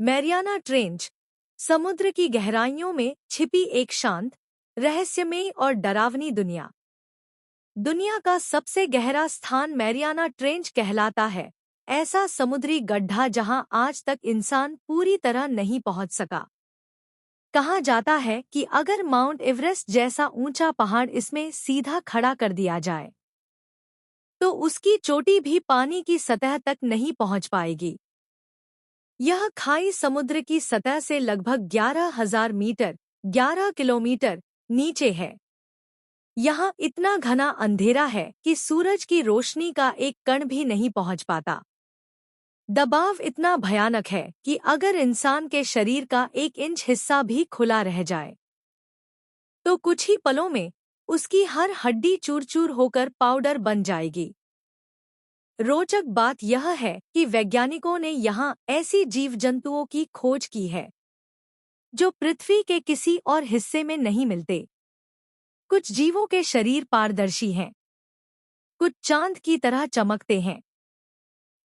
Mariana trench समुद्र की गहराइयों में छिपी एक शांत, रहस्यमयी और डरावनी दुनिया। दुनिया का सबसे गहरा स्थान मैरियाना ट्रेंच कहलाता है, ऐसा समुद्री गड्ढा जहां आज तक इंसान पूरी तरह नहीं पहुंच सका। कहा जाता है कि अगर माउंट एवरेस्ट जैसा ऊंचा पहाड़ इसमें सीधा खड़ा कर दिया जाए, तो उसकी चोटी भी पानी की सतह तक नहीं पहुंच पाएगी। यह खाई समुद्र की सतह से लगभग 11,000 मीटर 11 किलोमीटर नीचे है। यहाँ इतना घना अंधेरा है कि सूरज की रोशनी का एक कण भी नहीं पहुंच पाता। दबाव इतना भयानक है कि अगर इंसान के शरीर का 1 इंच हिस्सा भी खुला रह जाए, तो कुछ ही पलों में उसकी हर हड्डी चूर-चूर होकर पाउडर बन जाएगी। रोचक बात यह है कि वैज्ञानिकों ने यहाँ ऐसी जीव जंतुओं की खोज की है जो पृथ्वी के किसी और हिस्से में नहीं मिलते। कुछ जीवों के शरीर पारदर्शी हैं, कुछ चांद की तरह चमकते हैं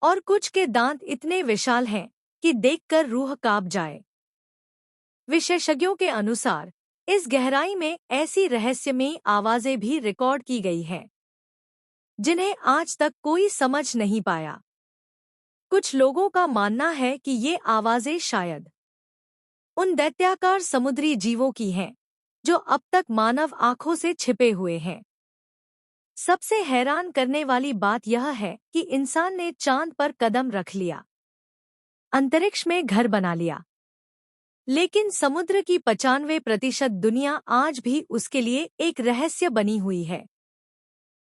और कुछ के दांत इतने विशाल हैं कि देखकर रूह कांप जाए। विशेषज्ञों के अनुसार इस गहराई में ऐसी रहस्यमयी आवाजें भी रिकॉर्ड की गई हैं जिन्हें आज तक कोई समझ नहीं पाया। कुछ लोगों का मानना है कि ये आवाजें शायद उन दैत्याकार समुद्री जीवों की हैं जो अब तक मानव आंखों से छिपे हुए हैं। सबसे हैरान करने वाली बात यह है कि इंसान ने चांद पर कदम रख लिया, अंतरिक्ष में घर बना लिया, लेकिन समुद्र की 95% दुनिया आज भी उसके लिए एक रहस्य बनी हुई है।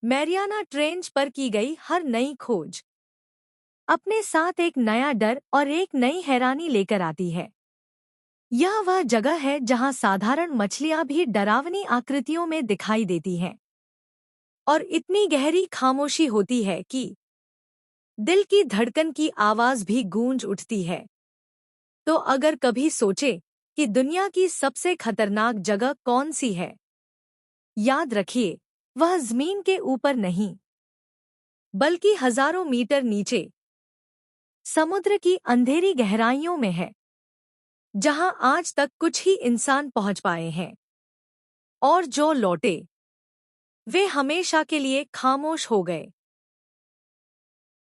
मैरियाना ट्रेंच पर की गई हर नई खोज अपने साथ एक नया डर और एक नई हैरानी लेकर आती है। यह वह जगह है जहां साधारण मछलियां भी डरावनी आकृतियों में दिखाई देती हैं और इतनी गहरी खामोशी होती है कि दिल की धड़कन की आवाज भी गूंज उठती है। तो अगर कभी सोचे कि दुनिया की सबसे खतरनाक जगह कौन सी है, याद रखिए, वह जमीन के ऊपर नहीं, बल्कि हजारों मीटर नीचे समुद्र की अंधेरी गहराइयों में है, जहां आज तक कुछ ही इंसान पहुंच पाए हैं और जो लौटे वे हमेशा के लिए खामोश हो गए।